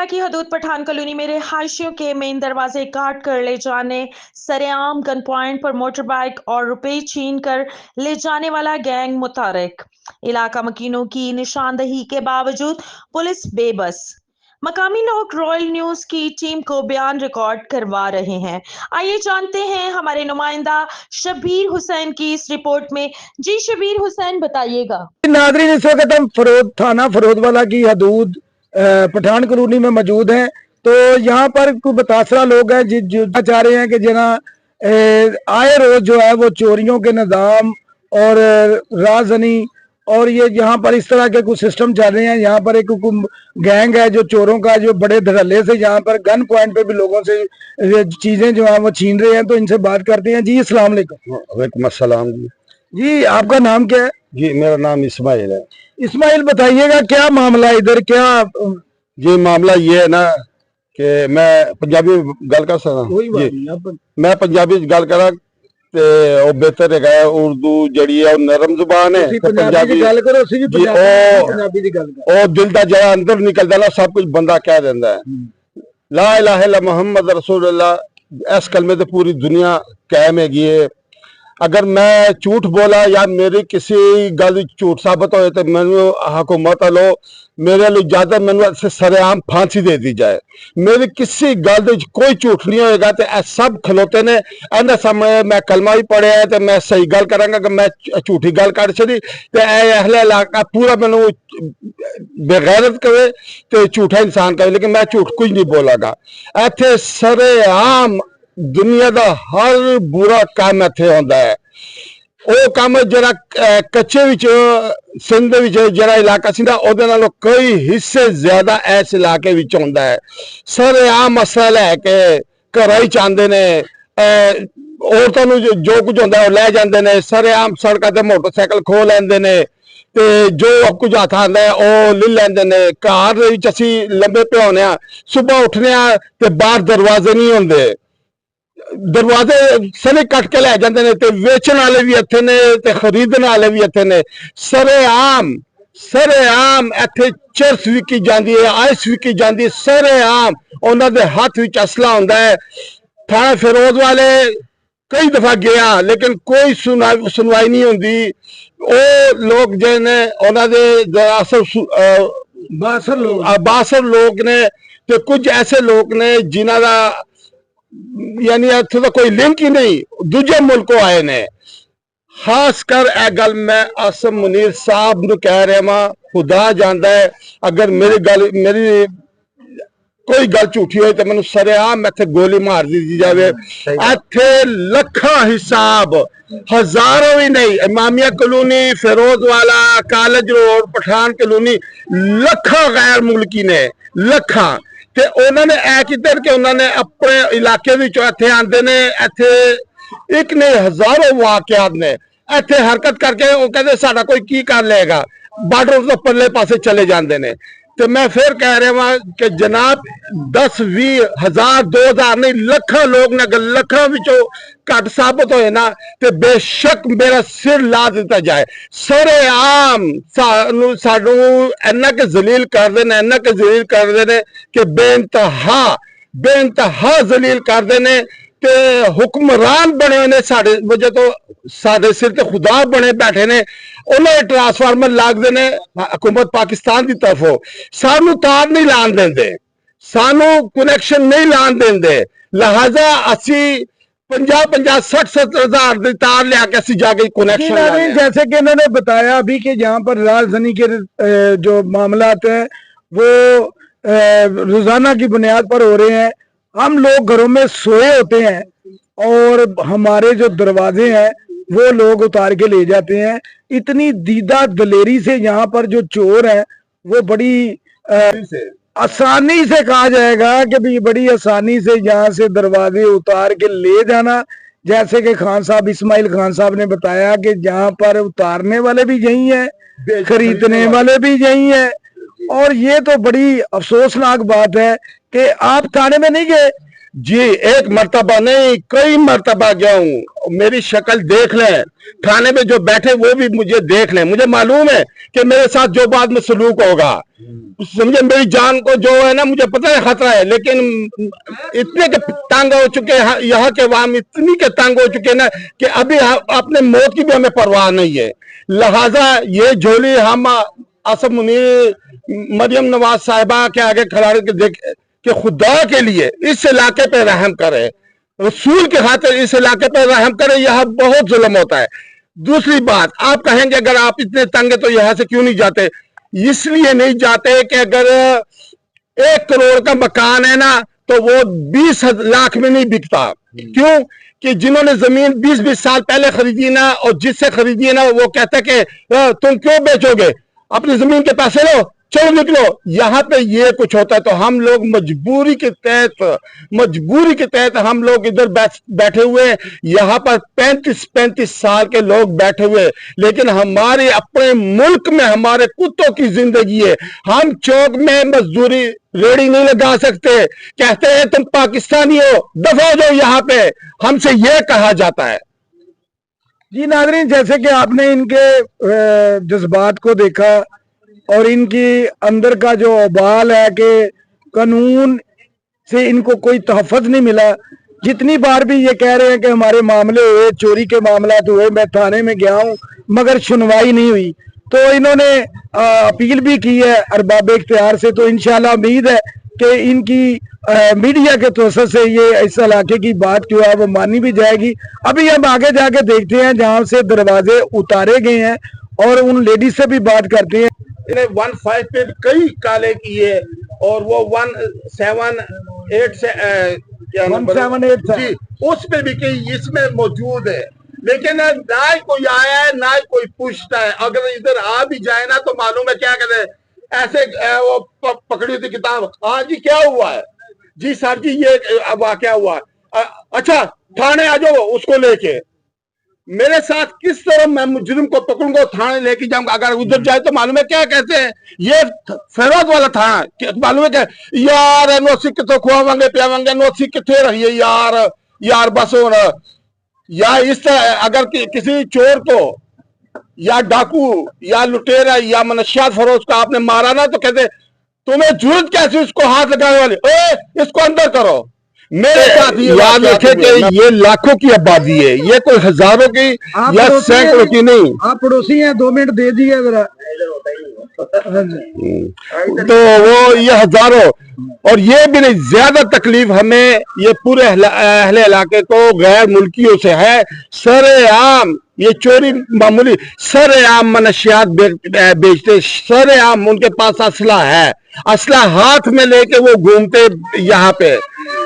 वाला की हदूद पठान कॉलोनी में रिहायशियों के मेन दरवाजे काट कर ले जाने, सरेआम गन पॉइंट पर मोटर बाइक और रुपए छीन कर ले जाने वाला गैंग मुतारिक। इलाका मकीनों की निशानदही के बावजूद पुलिस बेबस। मकामी लोग रॉयल न्यूज की टीम को बयान रिकॉर्ड करवा रहे हैं। आइए जानते हैं हमारे नुमाइंदा शबीर हुसैन की इस रिपोर्ट में। जी शबीर हुसैन, बताइएगा। नादरीन, इस वक्त हम फरोद थाना फरोदवाला की हदूद पठान कॉलोनी में मौजूद हैं। तो यहाँ पर कुछ मुतासरा लोग हैं जो चाह रहे हैं कि जना आए रोज जो है वो चोरियों के निज़ाम और राजनी और ये यहाँ पर इस तरह के कुछ सिस्टम चल रहे हैं। यहाँ पर एक गैंग है जो चोरों का जो बड़े धड़ल्ले से यहाँ पर गन पॉइंट पे भी लोगों से चीजें जो है वो छीन रहे हैं। तो इनसे बात करते हैं। जी अस्सलाम वालेकुम। वालेकुम अस्सलाम जी, आपका नाम क्या है? जी, मेरा नाम इस्माइल है। इस्माइल, बताइएगा क्या मामला इधर? क्या जी, मामला ये है ना कि मैं पंजाबी गल कर सकता, मैं पंजाबी गल करा ते ओ बेहतर है। उर्दू जड़ी है नरम जुबान है, पंजाबी गल करो जी, पंजाबी दी गल करो। ओ दिल दा जरा अंदर निकलदा ना सब कुछ बंदा कह देंदा है। ला इलाहा इल्ला मुहम्मद रसूलुल्लाह, इस कलमे ते पूरी दुनिया कायम हैगी है। अगर मैं झूठ बोला या मेरी किसी गल झूठ साबित होए तो मैनू हुकूमत लो मेरे लिए ज्यादा मैनू सरेआम फांसी दे दी जाए। मेरी किसी गल कोई झूठ नहीं होएगा। तो ए सब खलोते ने इन्हें सामने मैं कलमा भी पढ़िया है तो मैं सही गल करांगा कि मैं झूठी गल कर छड़ी तो अहले इलाका पूरा मैनू बेगैरत करे तो झूठा इंसान करे, लेकिन मैं झूठ कुछ नहीं बोलागा। इत्थे सरेआम दुनिया का हर बुरा काम इत्थे होंदा है। वो काम जरा कच्चे विच सिंध विच जरा इलाका सी ना ओदे नालों कई हिस्से ज्यादा इस इलाके विच होंदा है। सरेआम मसला लैके घर ही चाहते ने, औरतों जो कुछ होंदा है वो लै जांदे ने। सरेआम सड़कों ते मोटरसाइकिल खो लैंदे ने ते जो कुछ हथ आंदा है वो ले लैंदे ने। घर दे विच असीं लंबे पे होने आ, सुबह उठने आ ते बाहर दरवाजे नहीं होंदे, दरवाजे सने कट के लै जांदे ने। ते वेचण वाले भी इत्थे ने ते खरीदण वाले भी इत्थे ने। सरेआम इत्थे चरस विकी जांदी है, आइस विकी जांदी है। सरेआम उन्हां दे हथ विच असला हुंदा है। थाना फिरोज वाले कई दफा गया लेकिन कोई सुनवाई नहीं होंदी। वो लोग जो ने उन्हां दे बासर लोग ने ते कुछ ऐसे लोग ने जिन्हां दा यानी इत्थे तो कोई लिंक ही नहीं, दूजे मुल्कों आए ने। खासकर यह गल मैं आसम मुनीर साहब नूं कह रहा वां, खुदा जानदा है अगर मेरी कोई गल झूठी हो तो मैनूं सरेआम इत्थे गोली मार दी जाए। इत्थे लखा हिसाब, हजारों भी नहीं, इमामिया कॉलोनी, फिरोज वाला, कॉलेज रोड, पठान कॉलोनी, लखा गैर मुल्की ने, लखा ते उन्होंने ऐ किते कि उन्होंने अपने इलाके विचों इत्थे आंदे ने। इत्थे एक ने हजारों वाकयात ने इत्थे हरकत करके वो कहते साडा कोई की कर लेगा, बार्डर तो परले पासे चले जाते ने। तो मैं फिर कह रहा वहां कि जनाब 10-20 हजार 2000 नहीं लखा लोग ने, अगर लखा विचों घट साबित होए ना तो बेशक मेरा सिर ला दिता जाए। सरेआम सानू इन्ना के जलील करते हैं, इन्ना के जलील करते हैं कि बेइंतहा जलील करते हैं। ते हुक्मरान बने ने साडे वजह तो साडे सिर ते खुदा बने बैठे ने। उन्होंने ट्रांसफार्मर लागदे ने हुकूमत पाकिस्तान की तरफों, सानू तार नहीं लान देंदे, सानू कनैक्शन नहीं लान देंदे। लिहाजा असी 50-60 हजार की तार लिया के असी जाके कनेक्शन। जैसे कि इन्होंने बताया अभी कि यहाँ पर राजधानी के जो मामलात हैं वो रोजाना की बुनियाद पर हो रहे हैं। हम लोग घरों में सोए होते हैं और हमारे जो दरवाजे हैं वो लोग उतार के ले जाते हैं। इतनी दीदा दलेरी से यहाँ पर जो चोर हैं वो बड़ी आसानी से कहा जाएगा कि भी बड़ी आसानी से यहाँ से दरवाजे उतार के ले जाना। जैसे कि खान साहब, इस्माइल खान साहब ने बताया कि यहाँ पर उतारने वाले भी यही हैं, खरीदने वाले भी यही हैं। और ये तो बड़ी अफसोसनाक बात है कि आप थाने में नहीं गए, जी एक मर्तबा नहीं कई मर्तबा गया हूँ। मेरी शक्ल देख लें, थाने में जो बैठे वो भी मुझे देख लें, मुझे मालूम है कि मेरे साथ जो बाद में सलूक होगा, समझे। मेरी जान को जो है ना, मुझे पता है खतरा है, लेकिन इतने के तंग हो चुके हैं यहाँ के वाम, इतनी के तंग हो चुके हैं ना कि अभी अपने मौत की भी हमें परवाह नहीं है। लिहाजा ये झोली हम आसफ मुनीर, मरियम नवाज साहिबा के आगे खड़ा के देख कि खुदा के लिए इस इलाके पे रहम करे, रसूल के खातिर इस इलाके पे रहम करे, यहाँ बहुत जुल्म होता है। दूसरी बात, आप कहेंगे अगर आप इतने तंग है तो यहाँ से क्यों नहीं जाते? इसलिए नहीं जाते कि अगर 1 करोड़ का मकान है ना तो वो 20 लाख में नहीं बिकता। क्यों? कि जिन्होंने जमीन 20-20 साल पहले खरीदी ना, और जिससे खरीदी है ना, वो कहते कि तुम क्यों बेचोगे, अपनी जमीन के पैसे लो, चलो निकलो। यहाँ पे ये कुछ होता है तो हम लोग मजबूरी के तहत हम लोग इधर बैठे हुए हैं। यहाँ पर 35-35 साल के लोग बैठे हुए, लेकिन हमारे अपने मुल्क में हमारे कुत्तों की जिंदगी है। हम चौक में मजदूरी रेडी नहीं लगा सकते, कहते हैं तुम पाकिस्तानी हो, दफा हो जाओ यहाँ पे, हमसे ये कहा जाता है। जी नाज़रीन, जैसे कि आपने इनके जज्बात को देखा और इनकी अंदर का जो उबाल है कि कानून से इनको कोई तहफ़्फ़ुज़ नहीं मिला। जितनी बार भी ये कह रहे हैं कि हमारे मामले हुए, चोरी के मामला हुए, मैं थाने में गया हूँ मगर सुनवाई नहीं हुई, तो इन्होंने अपील भी की है अरबाब इख्तियार से। तो इंशाल्लाह उम्मीद है कि इनकी मीडिया के तवज्जुह से ये इस इलाके की बात जो है वो मानी भी जाएगी। अभी हम आगे जाके देखते हैं जहाँ से दरवाजे उतारे गए हैं और उन लेडीज से भी बात करते हैं। 1.5 पे कई काले किए और वो 178 से क्या 178 था जी, उस पे भी कई इसमें मौजूद है, लेकिन ना ही कोई आया है ना ही कोई पूछता है। अगर इधर आ भी जाए ना तो मालूम है क्या कहते हैं, ऐसे वो पकड़ी थी किताब, हाँ जी क्या हुआ है जी सर जी ये वाकया हुआ है, अच्छा थाने आ जाओ उसको लेके। मेरे साथ किस तरह मैं मुजरिम को पकड़ूंगा, थाने लेके जाऊंगा? अगर उधर जाए तो मालूम है क्या कहते हैं, ये फैरोज वाला थाना, मालूम है क्या यार, नोसी कितने खुआवांगे पियावांगे, नोसी कितने रही है यार बस हो रहा या इस तरह। अगर किसी चोर को या डाकू या लुटेरा या मनशियात फरोज को आपने मारा ना तो कहते तुम्हें जरूरत कैसे उसको हाथ लगाने वाले, इसको अंदर करो। मेरे साथ याद रखे कि ये लाखों की आबादी है, ये कोई हजारों की या सैकड़ों की नहीं। आप पड़ोसी हैं, 2 मिनट दे दिए जरा। तो वो ये हजारों, और ये भी नहीं, ज्यादा तकलीफ हमें ये पूरे अहले इलाके को गैर मुल्कियों से है। सरेआम ये चोरी मामूली, सरेआम मनशियात बेचते, सरेआम उनके पास असला है, असला हाथ में लेके वो घूमते यहाँ पे।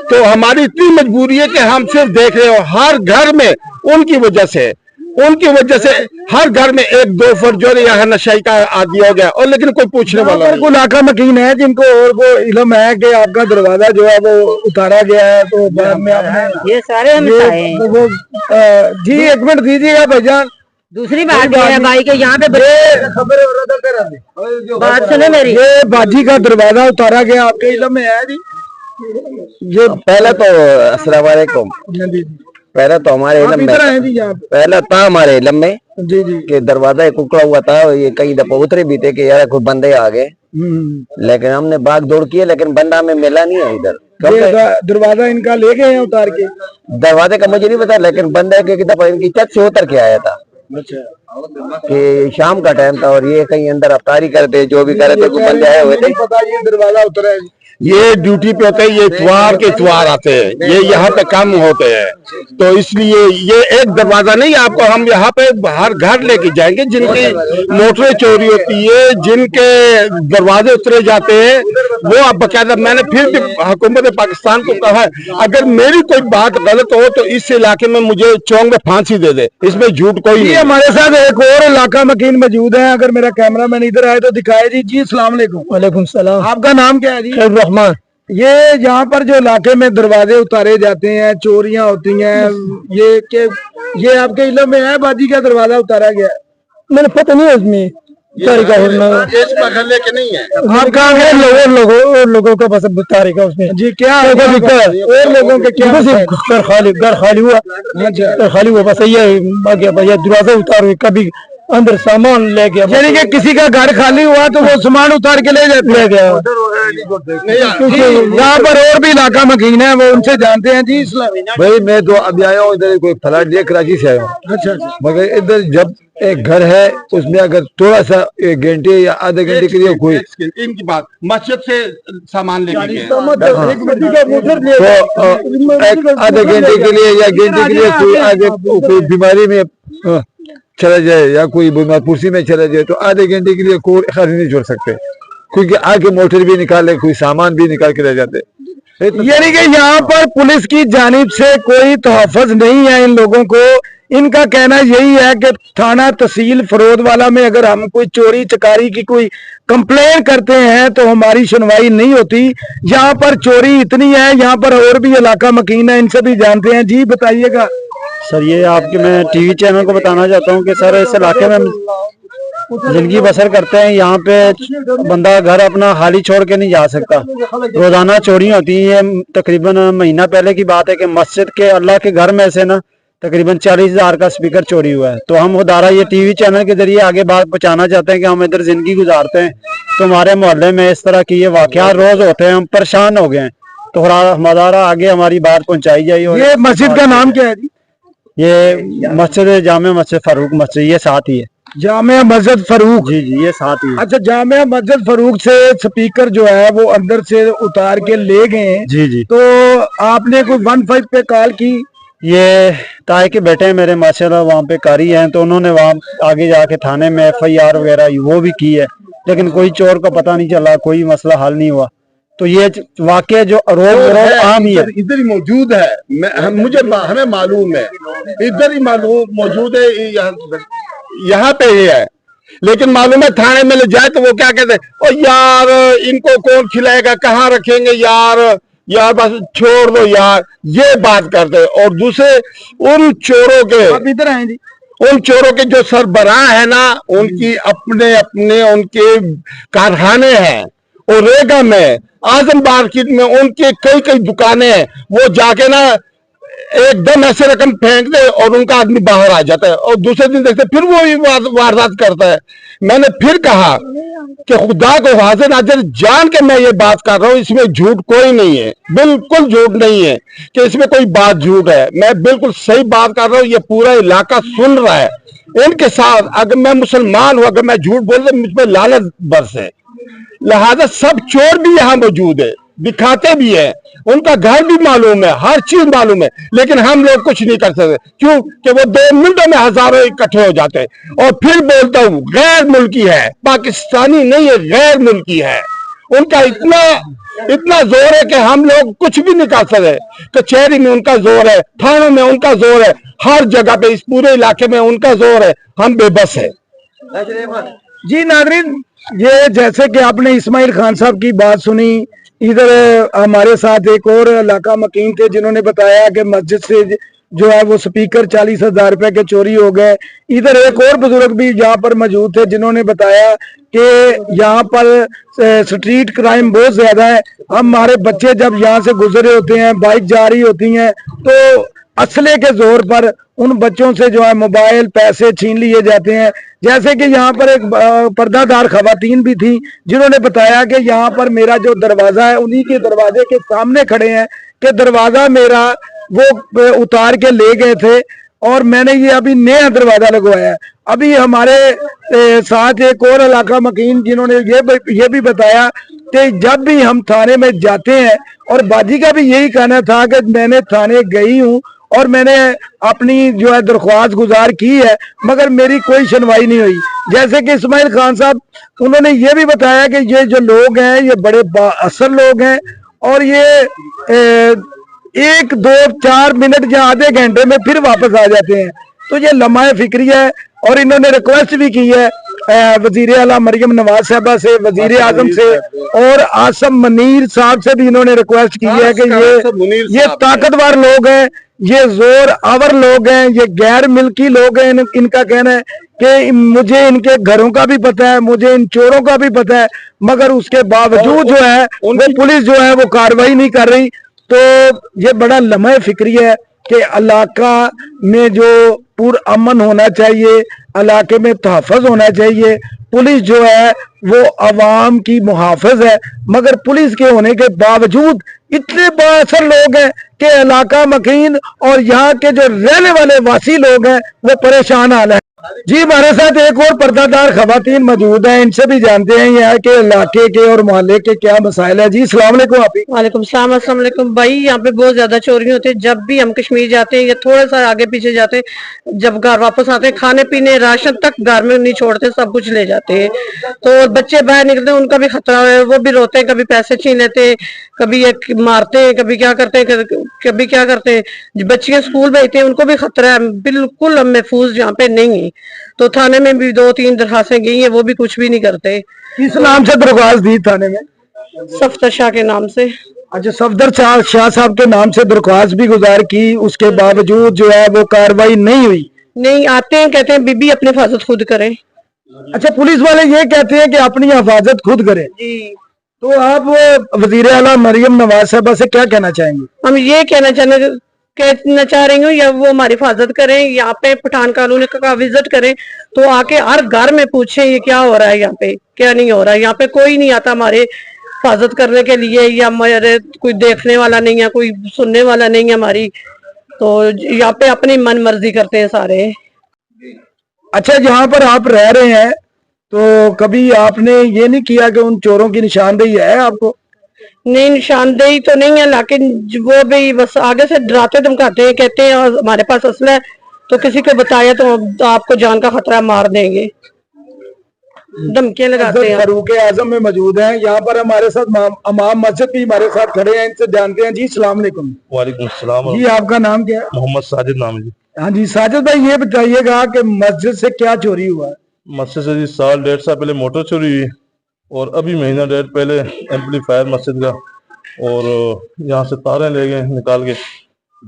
तो हमारी इतनी मजबूरी है कि हम सिर्फ देख रहे हो, हर घर में उनकी वजह से हर घर में 1-2 फर्ज जो यहाँ नशाई का आदि हो गया, और लेकिन कोई पूछने वाला नहीं। इलाका मकीन है जिनको और को इल्म है कि आपका दरवाजा जो है वो उतारा गया है, तो बाद में आपने ये सारे हम तो वो जी 1 मिनट दीजिएगा भाईजान। दूसरी बात है भाई के यहाँ पे बात सुने मेरी, ये बाजी का दरवाजा उतारा गया, आपके इल्म में है जी? ये पहले तो अस्सलाम वालेकुम, पहले तो हमारे इल्म में, पहले था हमारे इल्म में जी जी कि दरवाजा एक उकड़ा हुआ था, ये कई दफा उतरे भी थे कि यार कोई बंदे आ गए, लेकिन हमने भाग दौड़ किए लेकिन बंदा हमें मिला नहीं है इधर। दरवाजा इनका ले गए हैं उतार के? दरवाजे का मुझे नहीं पता, लेकिन बंदा एक दफा इनकी छत से उतर के आया था कि शाम का टाइम था और ये कहीं अंदर अफ्तारी करते जो भी करे थे, बंदे आए हुए थे। पता ये दरवाजा उतरा है, ये ड्यूटी पे होते हैं, ये इतवार के इतवार आते हैं, ये यहाँ पे कम होते हैं, तो इसलिए ये एक दरवाजा नहीं, आपको हम यहाँ पे हर घर लेके जाएंगे जिनकी मोटरें चोरी होती है, जिनके दरवाजे उतरे जाते हैं, वो आप बकायदा। मैंने फिर भी हुकूमत पाकिस्तान को कहा है, अगर मेरी कोई बात गलत हो तो इस इलाके में मुझे चौंक में फांसी दे दे, इसमें झूठ कोई नहीं। हमारे साथ एक और इलाका मकीन मौजूद है, अगर मेरा कैमरामैन इधर आए तो दिखाए जी। जी अस्सलाम वालेकुम। वालेकुम सलाम। आपका नाम क्या है जी? रहमान। ये यहाँ पर जो इलाके में दरवाजे उतारे जाते हैं, चोरियां होती हैं, ये आपके इल्म में है बाजी का दरवाजा उतारा गया? मैंने पता नहीं है उसमें, तारीखा इस महल्ले के नहीं है। आप कहाँ गए? लोगों का बस तारीखा उसमें जी क्या और लोगों के क्या घर खाली हुआ, घर खाली हुआ, बस ये भैया दरवाजा उतार कभी अंदर सामान ले गया, यानी कि किसी का घर खाली हुआ तो वो सामान उतार के ले गया। यहाँ पर और भी इलाका मकीन है, वो उनसे जानते हैं जी। भाई मैं तो अभी आया हूँ इधर, कोई फ्लैट लिया कराची से आया हूँ। अच्छा, मगर इधर जब एक घर है उसमें अगर थोड़ा सा 1 घंटे या आधे घंटे के लिए कोई इनकी बात मस्जिद से सामान लेके गए, तो आधे घंटे के लिए या घंटे के लिए कोई आगे कोई बीमारी में चला जाए या कोई बीमार कुर्सी में चला जाए तो आधे घंटे के लिए कोई खर्च नहीं छोड़ सकते, क्योंकि आगे मोटर भी निकाले, कोई सामान भी निकाल के रह जाते। यानी कि यहाँ पर पुलिस की जानिब से कोई तहफ़्फ़ुज़ नहीं है इन लोगों को। इनका कहना यही है कि थाना तहसील फरोदवाला में अगर हम कोई चोरी चकारी की कोई कंप्लेन करते हैं तो हमारी सुनवाई नहीं होती। यहाँ पर चोरी इतनी है, यहाँ पर और भी इलाका मकीन है, इनसे भी जानते हैं। जी बताइएगा सर। ये आपके मैं टीवी चैनल को बताना चाहता हूँ कि सर इस इलाके में जिंदगी बसर करते हैं, यहाँ पे बंदा घर अपना खाली छोड़ के नहीं जा सकता, रोजाना चोरी होती है। तकरीबन महीना पहले की बात है कि मस्जिद के अल्लाह के घर में से ना तकरीबन 40,000 का स्पीकर चोरी हुआ है। तो हम खुदारा ये टीवी चैनल के जरिए आगे बात पहुंचाना चाहते हैं कि हम इधर जिंदगी गुजारते हैं तो हमारे मोहल्ले में इस तरह की ये वाकयात रोज होते हैं, हम परेशान हो गए हैं। तो हमारा आगे हमारी बात पहुंचाई जाए। ये मस्जिद का नाम क्या है जी? ये मस्जिद जामिया मस्जिद फारूक मस्जिद, ये साथ ही है। जामिया मस्जिद फारूक? जी जी ये साथ ही है। अच्छा, जामिया मस्जिद फारूक से स्पीकर जो है वो अंदर से उतार के ले गए? जी जी। तो आपने कोई 15 पे कॉल की? ये ताए के बेटे हैं मेरे माशाल्लाह, वहाँ पे कारी हैं, तो उन्होंने वहाँ आगे जाके थाने में FIR वगैरह वो भी की है, लेकिन कोई चोर का पता नहीं चला, कोई मसला हल नहीं हुआ। तो ये वाकया जो रोज आम ही है, इधर ही मौजूद है। हमें मालूम है, इधर ही मालूम मौजूद है, यहाँ पे ही है। लेकिन मालूम है थाने में ले जाए तो वो क्या कहते हैं, ओ यार इनको कौन खिलाएगा, कहाँ रखेंगे यार बस छोड़ दो यार, ये बात करते हैं। और दूसरे उन चोरों के, आप इधर आए जी, उन चोरों के जो सरबराह है ना, उनकी अपने उनके कारखाने हैं। और रेगा में आजम मार्केट में उनके कई दुकानें हैं, वो जाके ना एकदम ऐसे रकम फेंक दे और उनका आदमी बाहर आ जाता है और दूसरे दिन देखते फिर वो ही वारदात करता है। मैंने फिर कहा कि खुदा को हाजिर नाजिर जान के मैं ये बात कर रहा हूँ, इसमें झूठ कोई नहीं है, बिल्कुल झूठ नहीं है कि इसमें कोई बात झूठ है। मैं बिल्कुल सही बात कर रहा हूँ, ये पूरा इलाका सुन रहा है। इनके साथ अगर मैं मुसलमान हूँ, अगर मैं झूठ बोल तो मुझ पर लानत बरसे। लिहाजा सब चोर भी यहाँ मौजूद है, दिखाते भी है, उनका घर भी मालूम है, हर चीज मालूम है, लेकिन हम लोग कुछ नहीं कर सकते। क्यों कि वो 2 मिनटों में हजारों इकट्ठे हो जाते हैं। और फिर बोलता हूँ गैर मुल्की है, पाकिस्तानी नहीं है, गैर मुल्की है। उनका इतना जोर है कि हम लोग कुछ भी नहीं कर सकते। कचहरी में उनका जोर है, थानों में उनका जोर है, हर जगह पे इस पूरे इलाके में उनका जोर है, हम बेबस है। जी नाज़रीन, ये जैसे कि आपने इस्माइल खान साहब की बात सुनी, इधर हमारे साथ एक और इलाका मकीन थे जिन्होंने बताया कि मस्जिद से जो है वो स्पीकर 40,000 रुपए के चोरी हो गए। इधर एक और बुजुर्ग भी यहाँ पर मौजूद थे जिन्होंने बताया कि यहाँ पर स्ट्रीट क्राइम बहुत ज्यादा है। हमारे बच्चे जब यहाँ से गुजरे होते हैं, बाइक जा रही होती हैं, तो असले के जोर पर उन बच्चों से जो है मोबाइल पैसे छीन लिए जाते हैं। जैसे कि यहाँ पर एक पर्दादार खवातीन भी थी जिन्होंने बताया कि यहाँ पर मेरा जो दरवाजा है, उन्हीं के दरवाजे के सामने खड़े हैं कि दरवाजा मेरा वो उतार के ले गए थे और मैंने ये अभी नया दरवाजा लगवाया है। अभी हमारे साथ एक और इलाका मकीन जिन्होंने ये भी बताया कि जब भी हम थाने में जाते हैं, और बाजी का भी यही कहना था कि मैंने थाने गई हूँ और मैंने अपनी जो है दरख्वास्त गुजार की है, मगर मेरी कोई सुनवाई नहीं हुई। जैसे कि इस्माइल खान साहब, उन्होंने ये भी बताया कि ये जो लोग हैं ये बड़े बाअसर लोग हैं और ये 1, 2, 4 मिनट या आधे घंटे में फिर वापस आ जाते हैं। तो ये लम्हा फिक्री है। और इन्होंने रिक्वेस्ट भी की है वजीर आला मरियम नवाज साहबा से, वजीर आजम से और आसम मनीर साहब से भी इन्होंने रिक्वेस्ट की है कि ये ताकतवर लोग हैं, ये जोर आवर लोग हैं, ये गैर मिल्की लोग हैं। इनका कहना है कि मुझे इनके घरों का भी पता है, मुझे इन चोरों का भी पता है, मगर उसके बावजूद जो है वो पुलिस जो है वो कार्रवाई नहीं कर रही। तो ये बड़ा लम्हे फिक्री है कि इलाका में जो पुरअमन होना चाहिए, इलाके में तहफ़्फ़ुज़ होना चाहिए, पुलिस जो है वो अवाम की मुहाफ़िज है, मगर पुलिस के होने के बावजूद इतने बाअसर लोग हैं कि इलाका मकीन और यहाँ के जो रहने वाले वासी लोग हैं वो परेशान हाल है। जी हमारे साथ एक और पर्दादार खवातीन मौजूद हैं, इनसे भी जानते हैं यहाँ के इलाके के और मोहल्ले के क्या मसाइल है। जी अस्सलाम वालेकुम। आप वालेकुम सलाम। अस्सलाम वालेकुम भाई, यहाँ पे बहुत ज्यादा चोरी होती है। जब भी हम कश्मीर जाते हैं या थोड़ा सा आगे पीछे जाते हैं, जब घर वापस आते हैं, खाने पीने राशन तक घर में नहीं छोड़ते, सब कुछ ले जाते हैं। तो बच्चे बाहर निकलते हैं, उनका भी खतरा है, वो भी रोते हैं, कभी पैसे छीन लेते हैं, कभी एक मारते हैं, कभी क्या करते हैं, कभी क्या करते हैं। बच्चियां स्कूल भेजते हैं, उनको भी खतरा है। बिल्कुल हम महफूज यहाँ पे नहीं है। तो थाने में भी 2-3 दरखास्तें गई हैं, वो भी कुछ भी नहीं करते। किस नाम से दरख्वास्त दी थाने में? सफ्तर शाह के नाम से। अच्छा, सफदर शाह साहब के नाम से दरख्वास्त भी गुजार की, उसके बावजूद जो है वो कार्रवाई नहीं हुई। नहीं आते हैं, कहते हैं बीबी अपनी हिफाजत खुद करें। अच्छा, पुलिस वाले ये कहते हैं कि अपनी हिफाजत खुद करें। जी। तो आप वजीर आला मरियम नवाज साहबा से क्या कहना चाहेंगे? हम ये कहना चाह रही हूँ, या वो हमारी हिफाजत करें, यहाँ पे पठान कॉलोनी का विजिट करें, तो आके हर घर में पूछे ये क्या हो रहा है, यहाँ पे क्या नहीं हो रहा है। यहाँ पे कोई नहीं आता हमारे हिफाजत करने के लिए, या हमारे कोई देखने वाला नहीं है, कोई सुनने वाला नहीं है हमारी। तो यहाँ पे अपनी मन मर्जी करते हैं सारे। अच्छा, जहाँ पर आप रह रहे हैं तो कभी आपने ये नहीं किया कि उन चोरों की निशानदेही है आपको? नहीं, निशानदेही तो नहीं है, लेकिन वो भी बस आगे से डराते धमकाते हैं, कहते हैं हमारे पास असला है, तो किसी को बताया तो आपको जान का खतरा, मार देंगे, धमकियां लगाते हैं। फारूक आजम में मौजूद हैं, यहाँ पर हमारे साथ इमाम मस्जिद भी हमारे साथ खड़े हैं, इनसे जानते हैं। जी अस्सलाम वालेकुम। वालेकुम सलाम। जी आपका नाम क्या है? मोहम्मद साजिद नाम है जी। हाँ जी साजिद भाई, ये बताइएगा कि मस्जिद से क्या चोरी हुआ? मस्जिद से जी 1.5 साल पहले मोटर चोरी हुई, और अभी महीना 1.5 पहले एम्पलीफायर मस्जिद का, और यहाँ से तारें ले गए निकाल के,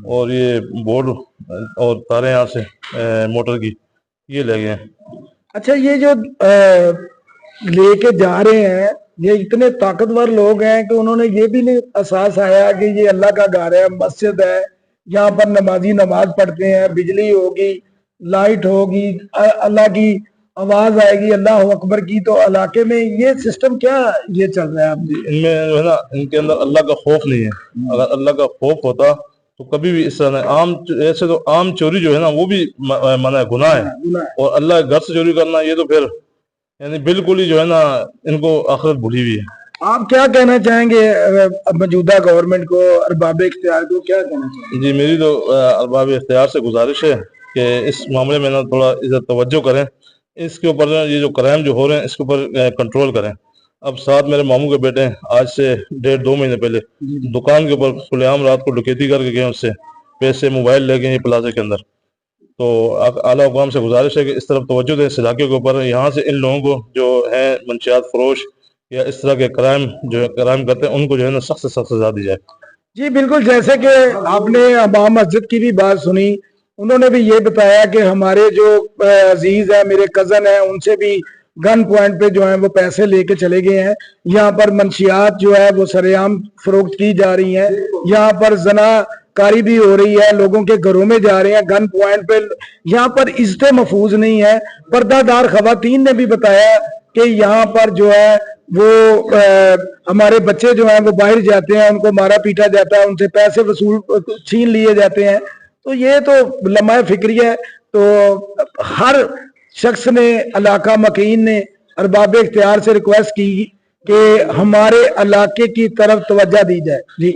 और ये बोर्ड और तारें यहाँ से मोटर की ये ले गए। अच्छा, ये जो लेके जा रहे हैं, ये इतने ताकतवर लोग हैं कि उन्होंने ये भी नहीं एहसास आया कि ये अल्लाह का घर है, मस्जिद है, यहाँ पर नमाजी नमाज पढ़ते हैं, बिजली होगी, लाइट होगी, अल्लाह की आवाज आएगी अल्लाह अकबर की, तो इलाके में ये सिस्टम क्या ये चल रहा है? आप इनमें जो है ना, इनके अंदर अल्लाह का खौफ नहीं है। अगर अल्लाह का खौफ होता तो कभी भी इस तरह आम, ऐसे तो आम चोरी जो है ना वो भी मना गुनाह है, और अल्लाह घर से चोरी करना ये तो फिर यानी बिल्कुल ही जो है ना इनको आखिरत भूली हुई है। आप क्या कहना चाहेंगे मौजूदा गवर्नमेंट को, अरबाब इख्तियार को क्या कहना चाहेंगे? जी, मेरी तो अरबाब इख्तियार से गुजारिश है कि इस मामले में ना थोड़ा इधर तवज्जो करें, इसके ऊपर ये जो क्राइम जो हो रहे हैं इसके ऊपर कंट्रोल करें। अब साथ मेरे मामू के बेटे आज से 1.5-2 महीने पहले दुकान के ऊपर खुलेआम रात को डकैती करके गए, उससे पैसे मोबाइल ले गए प्लाजा के अंदर। तो आला हुकाम से गुजारिश है कि इस तरफ तवज्जो दें इस इलाके के ऊपर। यहाँ से इन लोगों को जो है मंशियात फरोश या इस तरह के क्राइम जो क्राइम करते हैं उनको जो है ना सख्त से सख्त सजा दी जाए। जी बिल्कुल, जैसे कि आपने इमाम मस्जिद की भी बात सुनी, उन्होंने भी ये बताया कि हमारे जो अजीज है, मेरे कजन है, उनसे भी गन पॉइंट पे जो है वो पैसे लेके चले गए हैं। यहाँ पर मंशियात जो है वो सरेआम फरोख्त की जा रही हैं, यहाँ पर जनाकारी भी हो रही है, लोगों के घरों में जा रहे हैं गन पॉइंट पे। यहाँ पर इज्जत महफूज नहीं है। पर्दादार खवातीन ने भी बताया कि यहाँ पर जो है वो हमारे बच्चे जो हैं वो बाहर जाते हैं, उनको मारा पीटा जाता है, उनसे पैसे वसूल छीन लिए जाते हैं। तो ये तो लम्हा फिक्री है। तो हर शख्स ने, इलाका मकीन ने अरबाब इख्तियार से रिक्वेस्ट की कि हमारे इलाके की तरफ तवज्जो दी जाए। जी।